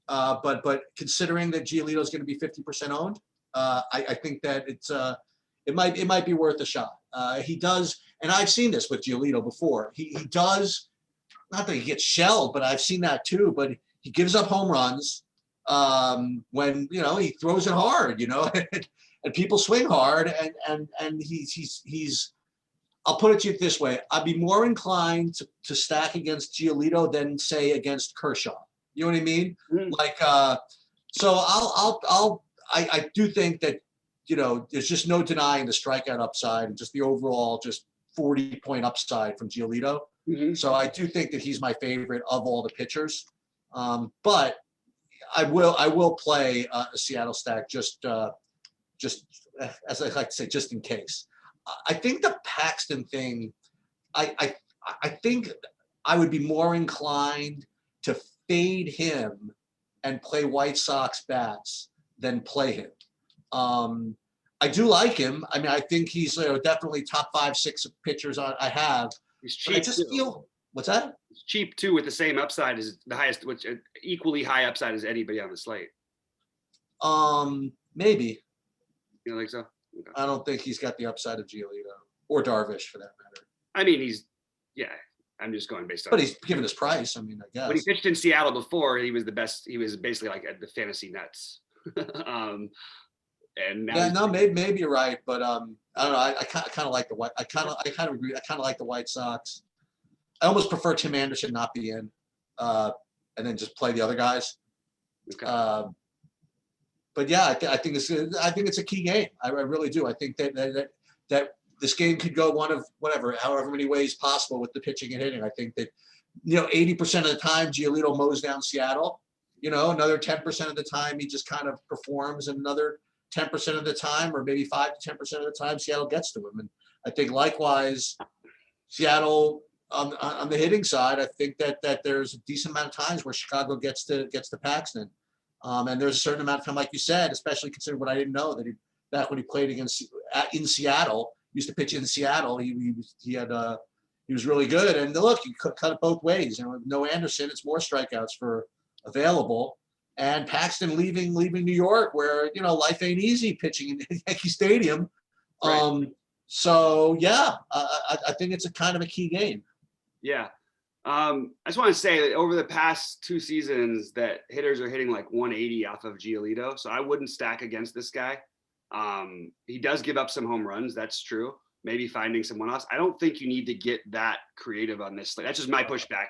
but considering that Giolito is going to be 50% owned, I think that it might be worth a shot. He does, and I've seen this with Giolito before. He does, not that he gets shelled, but I've seen that too. But he gives up home runs when he throws it hard, and people swing hard, and he's. I'll put it to you this way: I'd be more inclined to stack against Giolito than say against Kershaw. You know what I mean? Mm. Like, so I do think that there's just no denying the strikeout upside and just the overall 40-point upside from Giolito. Mm-hmm. So I do think that he's my favorite of all the pitchers. But I will play a Seattle stack just as I like to say, just in case. I think the Paxton thing, I think I would be more inclined to fade him and play White Sox bats than play him. I do like him. I mean, I think he's definitely top 5, 6 pitchers I have. He's cheap. I just feel, what's that? He's cheap too, with the same upside as the highest, which equally high upside as anybody on the slate. Maybe. You don't think so? Okay. I don't think he's got the upside of Giolito or Darvish for that matter. I mean, I'm just going based on. But he's given his price. I mean, I guess. When he pitched in Seattle before, he was the best. He was basically like the fantasy nuts. And now maybe you're right, but I don't know. I kind of like the White. I kind of agree. I kind of like the White Sox. I almost prefer Tim Anderson not be in, and then just play the other guys. Okay. But yeah, I think it's a key game. I really do. I think that this game could go one of however many ways possible with the pitching and hitting. I think that 80% of the time Giolito mows down Seattle. Another 10% of the time he just kind of performs, and another 10% of the time, or maybe 5 to 10% of the time, Seattle gets to him. And I think likewise, Seattle on the hitting side, I think that there's a decent amount of times where Chicago gets to Paxton. And there's a certain amount of time, like you said, especially considering what I didn't know, that back when he played in Seattle, used to pitch in Seattle, he was really good. And look, he cut it both ways. With no Anderson, it's more strikeouts for available. And Paxton leaving New York, where life ain't easy pitching in Yankee Stadium. Right. So yeah, I think it's a kind of a key game. Yeah. I just want to say that over the past 2 seasons that hitters are hitting like 180 off of Giolito. So I wouldn't stack against this guy. He does give up some home runs. That's true. Maybe finding someone else. I don't think you need to get that creative on this. That's just my pushback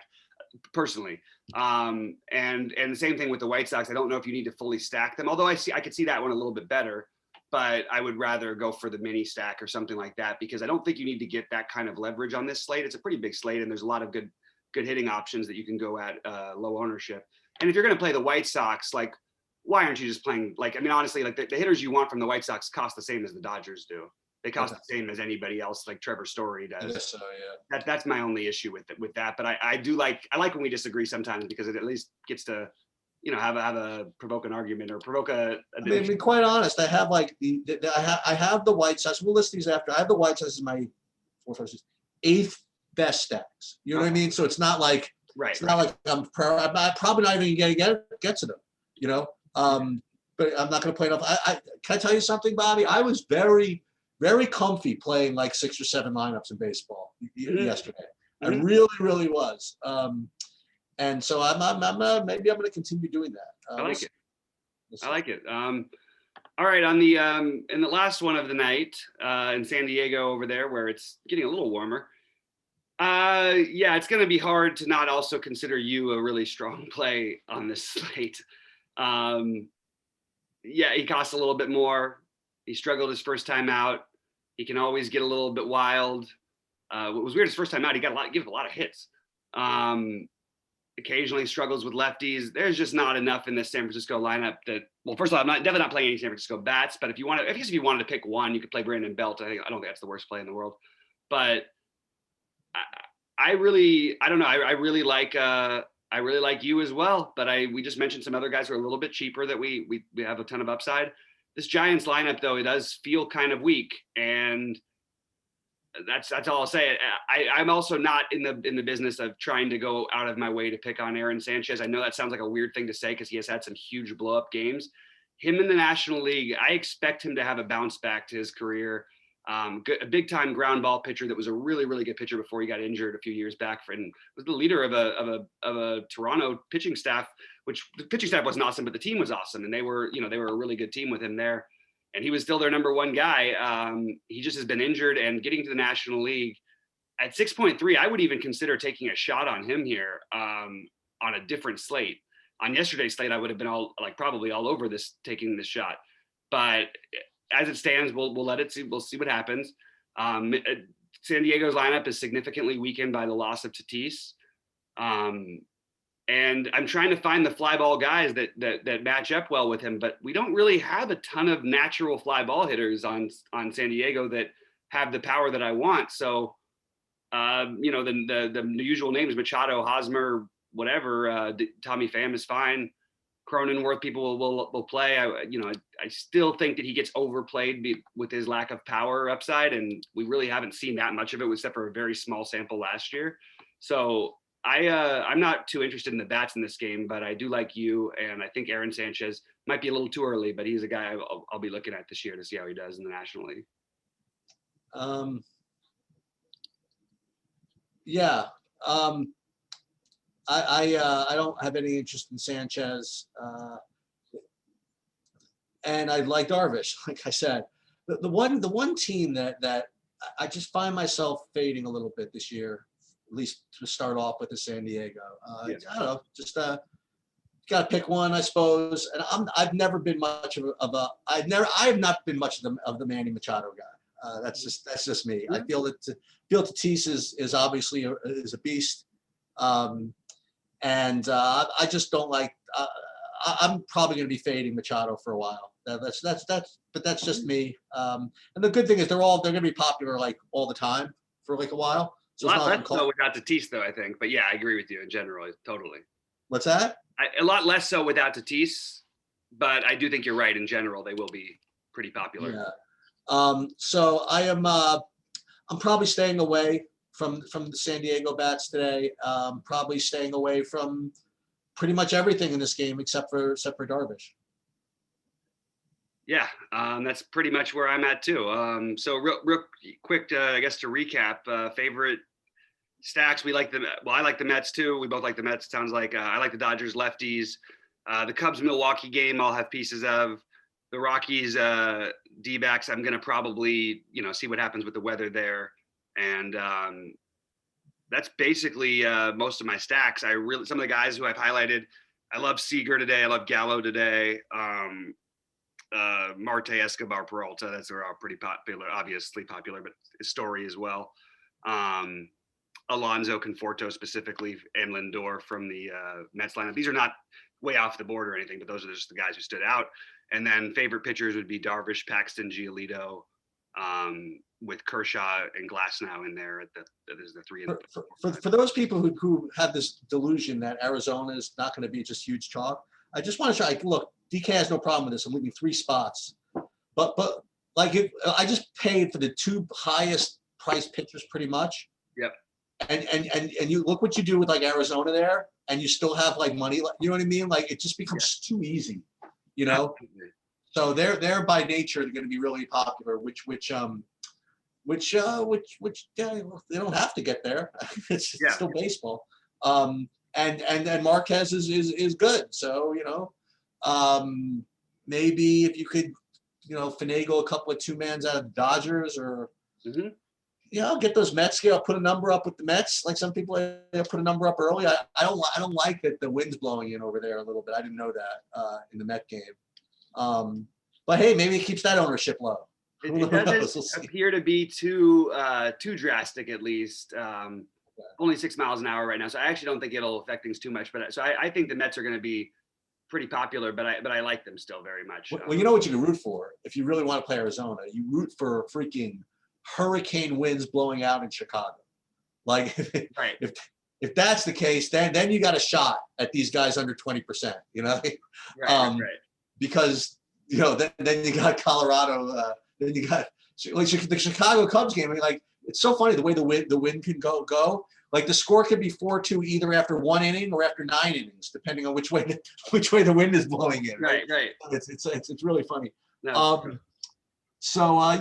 personally. And the same thing with the White Sox. I don't know if you need to fully stack them, although I could see that one a little bit better, but I would rather go for the mini stack or something like that, because I don't think you need to get that kind of leverage on this slate. It's a pretty big slate, and there's a lot of good hitting options that you can go at low ownership. And if you're going to play the White Sox, like, why aren't you just playing, honestly, like the hitters you want from the White Sox cost the same as the Dodgers do. They cost the same as anybody else, like Trevor Story does. Yes, so yeah. That's my only issue with that. But I like when we disagree sometimes, because it at least gets to, provoke an argument or provoke a I mean, to be quite honest, I have like I have the White Sox. We'll list these after. I have the White Sox as my 8th best stacks. You know what I mean? So it's not like not like I'm probably not even going to get to them. But I'm not going to play enough. Can I tell you something, Bobby? I was very, very comfy playing like 6 or 7 lineups in baseball yesterday. I really, really was. And so maybe I'm going to continue doing that. I like it. I like it. All right, on the in the last one of the night in San Diego over there, where it's getting a little warmer. It's going to be hard to not also consider you a really strong play on this slate. He costs a little bit more. He struggled his first time out. He can always get a little bit wild. What was weird his first time out, he gave a lot of hits. Occasionally struggles with lefties. There's just not enough in this San Francisco lineup that, well, first of all, I'm definitely not playing any San Francisco bats, but if you wanted to pick one, you could play Brandon Belt. I don't think that's the worst play in the world. But I don't know. I really like you as well, but we just mentioned some other guys who are a little bit cheaper that we have a ton of upside. This Giants lineup, though, it does feel kind of weak, and that's all I'll say. I'm also not in the business of trying to go out of my way to pick on Aaron Sanchez. I know that sounds like a weird thing to say because he has had some huge blow up games. Him in the National League, I expect him to have a bounce back to his career. A big time ground ball pitcher that was a really, really good pitcher before he got injured a few years back, and was the leader of a Toronto pitching staff, which the pitching staff wasn't awesome, but the team was awesome. And they were a really good team with him there. And he was still their number one guy. He just has been injured, and getting to the National League at 6.3, I would even consider taking a shot on him here on a different slate. On yesterday's slate, I would have been probably all over this, taking this shot. But as it stands, we'll let it see. We'll see what happens. San Diego's lineup is significantly weakened by the loss of Tatis. And I'm trying to find the fly ball guys that match up well with him, but we don't really have a ton of natural fly ball hitters on San Diego that have the power that I want. So, the usual names, Machado, Hosmer, whatever, Tommy Pham is fine. Cronenworth, people will play. I still think that he gets overplayed with his lack of power upside, and we really haven't seen that much of it except for a very small sample last year. So I'm not too interested in the bats in this game, but I do like you, and I think Aaron Sanchez might be a little too early, but he's a guy I'll be looking at this year to see how he does in the National League. Yeah. I don't have any interest in Sanchez, and I like Darvish. Like I said, the one team that I just find myself fading a little bit this year, at least to start off with, is San Diego. Yeah. I don't know, just got to pick one, I suppose. And I've never been much I have not been much of the Manny Machado guy. That's just me. I feel that Tatis is obviously is a beast. And I just don't like. I'm probably going to be fading Machado for a while. But that's just me. And the good thing is they're going to be popular like all the time for like a while. So a lot less so without Tatis, though, I think. But yeah, I agree with you in general, totally. What's that? A lot less so without Tatis, but I do think you're right. In general, they will be pretty popular. Yeah. So I am. I'm probably staying away from the San Diego bats today. Probably staying away from pretty much everything in this game except for Darvish. Yeah, that's pretty much where I'm at too. So real quick, I guess to recap, favorite stacks. I like the Mets too. We both like the Mets. Sounds like I like the Dodgers lefties. The Cubs Milwaukee game I'll have pieces of. The Rockies D-backs, I'm gonna probably see what happens with the weather there. And that's basically most of my stacks. Some of the guys who I've highlighted, I love Seager today. I love Gallo today. Marte, Escobar, Peralta, they're all pretty popular, obviously popular, but Story as well. Alonso, Conforto specifically, and Lindor from the Mets lineup. These are not way off the board or anything, but those are just the guys who stood out. And then favorite pitchers would be Darvish, Paxton, Giolito, with Kershaw and Glasnow in there. That is the three. For those people who have this delusion that Arizona is not going to be just huge chalk, I just want to try. Look, DK has no problem with this. I'm leaving 3 spots, but like I just paid for the 2 highest priced pitchers pretty much. Yep. And you look what you do with like Arizona there, and you still have like money. You know what I mean? Like it just becomes too easy. Absolutely. So they're by nature going to be really popular, which they don't have to get there. It's still baseball. And Marquez is good. So maybe if you could finagle a couple of 2-mans out of the Dodgers or get those Mets. Put a number up with the Mets. Like some people put a number up early. I don't like that the wind's blowing in over there a little bit. I didn't know that in the Met game. But hey, maybe it keeps that ownership low. It doesn't appear to be too drastic, at least. Only 6 miles an hour right now, so I actually don't think it'll affect things too much. But I think the Mets are going to be pretty popular, but I like them still very much. Well, you know what you can root for if you really want to play Arizona. You root for freaking hurricane winds blowing out in Chicago. Like Right. if that's the case, then you got a shot at these guys under 20%, Right. because then you got Colorado, then you got like the Chicago Cubs game. I mean, like it's so funny the way the wind can go. Like the score could be 4-2 either after 1 inning or after 9 innings, depending on which way the wind is blowing in. Right. It's really funny. No, So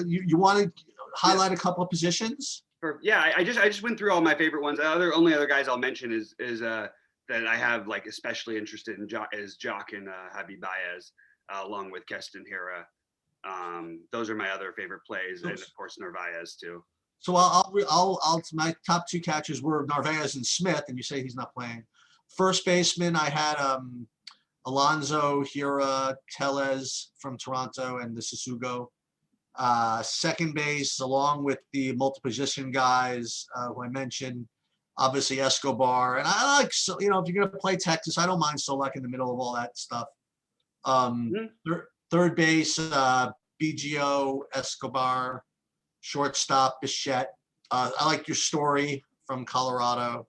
you want to highlight a couple of positions? I just went through all my favorite ones. Only other guys I'll mention is that I have like especially interested in is Jock and Javi Baez, along with Keston Hiura. Those are my other favorite plays, and of course Narvaez too. So I'll my top 2 catchers were Narvaez and Smith, and you say he's not playing. First baseman, I had Alonso, Hiura, Tellez from Toronto, and the Sisugo. Second base, along with the multi-position guys who I mentioned, obviously Escobar, and I like, if you're gonna play Texas, I don't mind Solak in the middle of all that stuff. Third base, BGO, Escobar. Shortstop, Bichette. I like your Story from Colorado,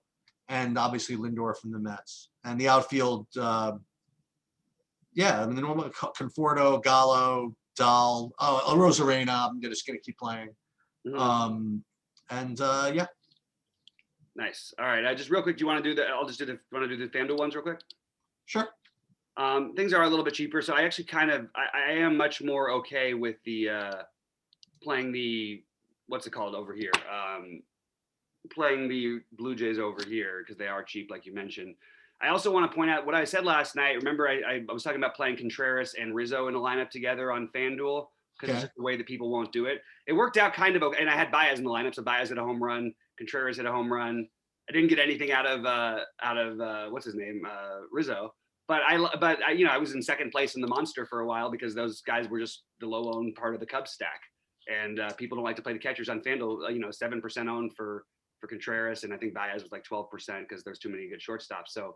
and obviously Lindor from the Mets. And the outfield, the normal Conforto, Gallo, Dahl, Rosarena. I'm just gonna keep playing. Nice. All right. I just real quick. Do you want to do the? Want to do the FanDuel ones real quick? Sure. Things are a little bit cheaper, so I actually I am much more okay with the playing the what's it called over here? Playing the Blue Jays over here because they are cheap, like you mentioned. I also want to point out what I said last night. Remember, I was talking about playing Contreras and Rizzo in a lineup together on FanDuel because it's just the way that people won't do it. It worked out kind of okay, and I had Baez in the lineup, so Baez hit a home run, Contreras hit a home run. I didn't get anything out of what's his name, Rizzo. But I was in second place in the Monster for a while because those guys were just the low-owned part of the Cubs stack. And people don't like to play the catchers on FanDuel. 7% owned for Contreras, and I think Baez was like 12% because there's too many good shortstops. So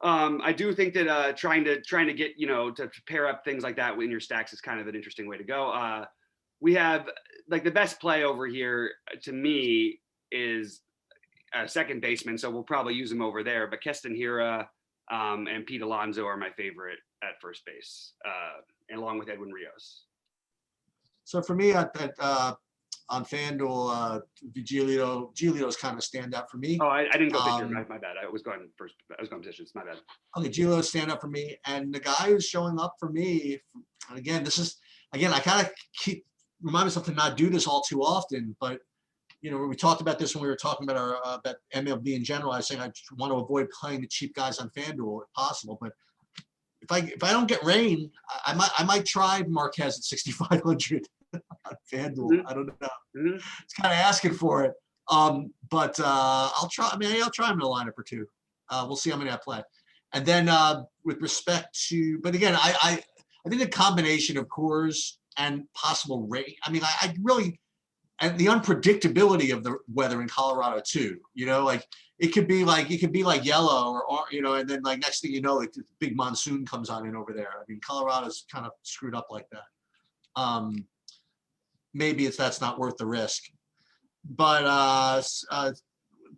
I do think that trying to get to pair up things like that in your stacks is kind of an interesting way to go. We have like the best play over here to me is a second baseman, so we'll probably use him over there. But Keston Hiura and Pete Alonso are my favorite at first base, along with Edwin Rios. So for me, on FanDuel, Giolito's kind of a standout for me. Oh, I didn't go pitcher. My bad. I was going first. I was going positions. My bad. Okay, Giolito's stand up for me, and the guy who's showing up for me, again, I kind of keep remind myself to not do this all too often, but we talked about this when we were talking about our about MLB in general. I was saying I want to avoid playing the cheap guys on FanDuel if possible, but if I don't get rain, I might try Marquez at 6,500 on FanDuel. I don't know. It's kind of asking for it. But I'll try. I'll try him in a lineup or two. We'll see how many I play. And then with respect to, but again, I think the combination of Coors and possible rain. I mean, I really, and the unpredictability of the weather in Colorado too. Like it could be like yellow or and then like next thing you know, like this big monsoon comes on in over there. I mean, Colorado's kind of screwed up like that. Maybe that's not worth the risk. But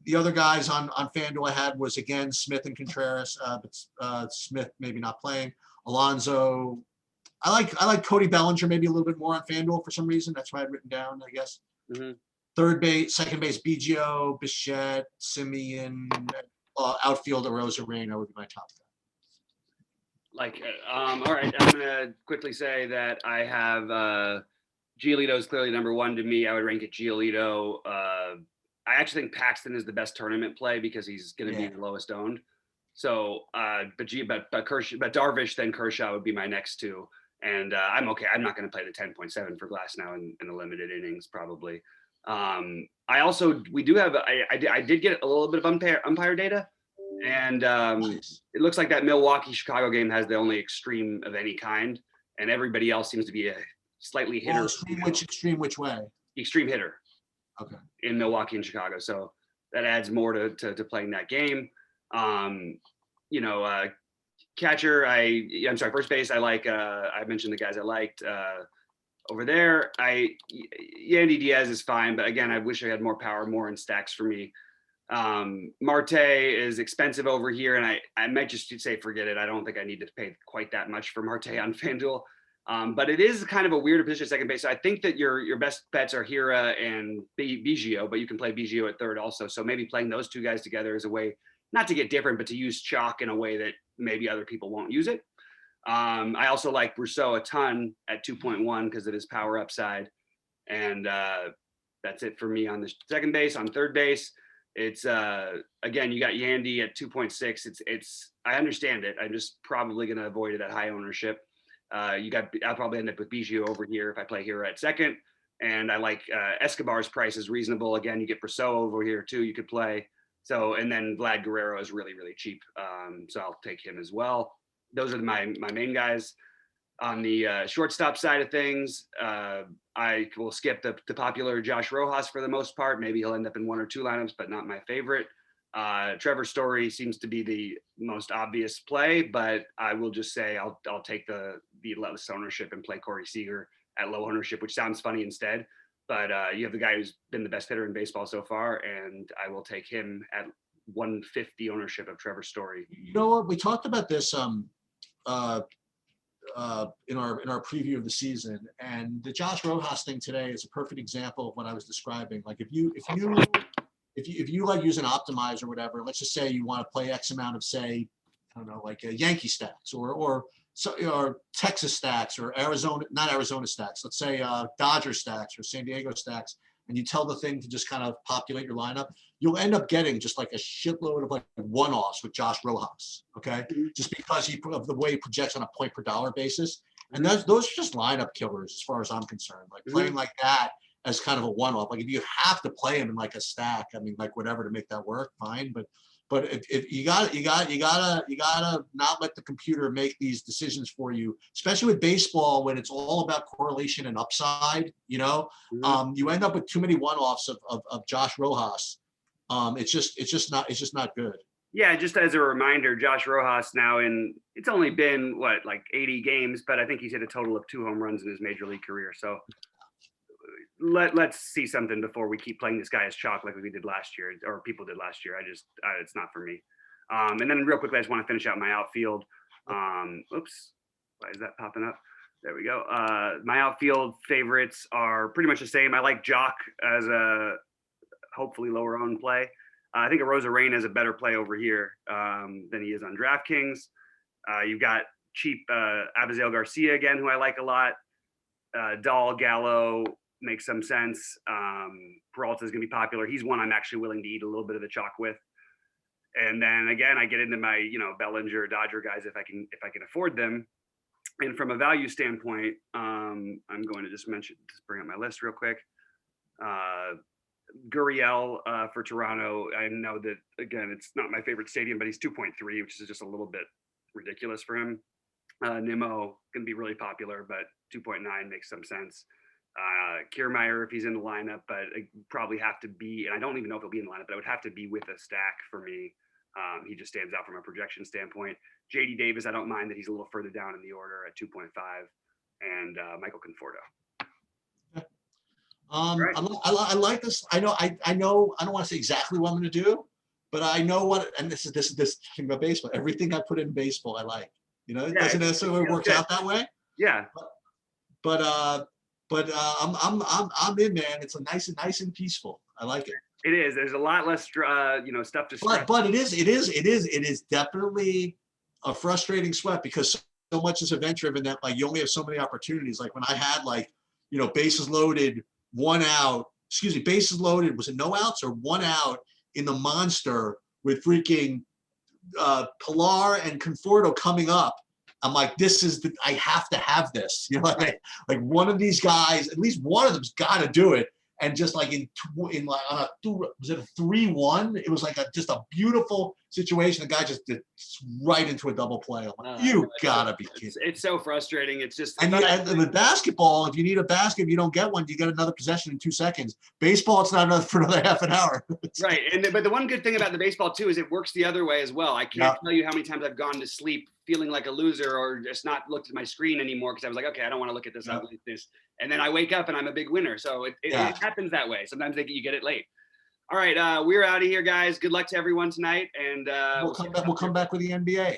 the other guys on FanDuel I had was again Smith and Contreras, but Smith maybe not playing. Alonso, I like Cody Bellinger maybe a little bit more on FanDuel for some reason. That's why I'd written down, I guess. Third base, second base, BGO, Bichette, Simeon, outfield Rosarena would be my top 10. All right, I'm gonna quickly say that I have Giolito is clearly number one to me. I would rank it Giolito. I actually think Paxton is the best tournament play because he's going to be the lowest owned. So, but Darvish, then Kershaw would be my next two. And I'm okay. I'm not going to play the 10.7 for Glass now in the limited innings, probably. We do have, I did get a little bit of umpire data. And it looks like that Milwaukee-Chicago game has the only extreme of any kind. And everybody else seems to be a slightly hitter. Extreme which way? Extreme hitter. Okay. In Milwaukee and Chicago. So that adds more to playing that game. Catcher, first base, I like, I mentioned the guys I liked. over there, Yandy Diaz is fine, but again, I wish I had more power, more in stacks for me. Marte is expensive over here, and I might just say forget it. I don't think I need to pay quite that much for Marte on FanDuel. But it is kind of a weird position at second base. So I think that your best bets are Hira and Biggio, but you can play Biggio at third also. So maybe playing those two guys together is a way not to get different, but to use chalk in a way that maybe other people won't use it. I also like Rousseau a ton at 2.1 because of his power upside. And that's it for me on the second base. On third base, it's again, you got Yandy at 2.6. It's I understand it. I'm just probably going to avoid it at high ownership. I'll probably end up with Biggio over here if I play Hira at second. And I like Escobar's price is reasonable. Again, you get Rousseau over here too. You could play. So, and then Vlad Guerrero is really, really cheap. So I'll take him as well. Those are my main guys. On the shortstop side of things, I will skip the popular Josh Rojas for the most part. Maybe he'll end up in one or two lineups, but not my favorite. Trevor Story seems to be the most obvious play, but I will just say I'll take the less ownership and play Corey Seager at low ownership, which sounds funny instead. But you have the guy who's been the best hitter in baseball so far, and I will take him at 150 ownership of Trevor Story. You know what? We talked about this in our preview of the season, and the Josh Rojas thing today is a perfect example of what I was describing. Like if you like use an optimizer or whatever, let's just say you want to play X amount of, say, I don't know, like Yankee stacks or Texas stacks or not Arizona stacks. Let's say Dodger stacks or San Diego stacks, and you tell the thing to just kind of populate your lineup, you'll end up getting just like a shitload of like one-offs with Josh Rojas, okay? Just because of the way he projects on a point per dollar basis. And those are just lineup killers as far as I'm concerned. Like playing like that as kind of a one-off. Like if you have to play him in like a stack, I mean, like whatever to make that work, fine. But if you gotta not let the computer make these decisions for you, especially with baseball when it's all about correlation and upside. You end up with too many one-offs of Josh Rojas. It's just not good. Yeah, just as a reminder, Josh Rojas now it's only been like 80 games, but I think he's hit a total of 2 home runs in his major league career. So let's see something before we keep playing this guy as chalk like we did last year, or people did last year. It's not for me. And then real quickly, I just want to finish out my outfield. Oops, why is that popping up? There we go. My outfield favorites are pretty much the same. I like Jock as a hopefully lower owned play. I think Rosa Rain is a better play over here than he is on DraftKings. You've got cheap Abizail Garcia again, who I like a lot. Dahl, Gallo makes some sense. Peralta is going to be popular. He's one I'm actually willing to eat a little bit of the chalk with. And then again, I get into my Bellinger, Dodger guys if I can afford them. And from a value standpoint, I'm going to just bring up my list real quick. Gurriel for Toronto. I know that again, it's not my favorite stadium, but he's 2.3, which is just a little bit ridiculous for him. Nimmo can be really popular, but 2.9 makes some sense. Kiermaier if he's in the lineup, but it probably have to be, and I don't even know if he'll be in the lineup, but it would have to be with a stack for me. He just stands out from a projection standpoint. JD Davis, I don't mind that he's a little further down in the order at 2.5, and Michael Conforto. Right. I like this. I know. I don't want to say exactly what I'm going to do, but I know what. And this thing about baseball. Everything I put in baseball, I like. It doesn't necessarily work out that way. Yeah. But I'm in, man. It's a nice and peaceful. I like it. It is. There's a lot less, stuff to stress. But it is definitely a frustrating sweat because so much is event driven that like you only have so many opportunities. Like when I had bases loaded, 1 out. Bases loaded. Was it no outs or 1 out in the monster with freaking Pilar and Conforto coming up? I'm like, I have to have this. Like one of these guys, at least one of them's got to do it. And just like was it a 3-1? It was like just a beautiful situation. The guy just did right into a double play. I'm like, you gotta be kidding. It's so frustrating. It's just And with basketball, if you need a basket, if you don't get one, you get another possession in 2 seconds. Baseball, it's not enough for another half an hour. Right. But the one good thing about the baseball too is it works the other way as well. I can't tell you how many times I've gone to sleep feeling like a loser or just not looked at my screen anymore because I was like, okay, I don't want to look at this. I like this. And then I wake up and I'm a big winner. So it happens that way. Sometimes you get it late. All right, we're out of here, guys. Good luck to everyone tonight, and we'll come back with the NBA.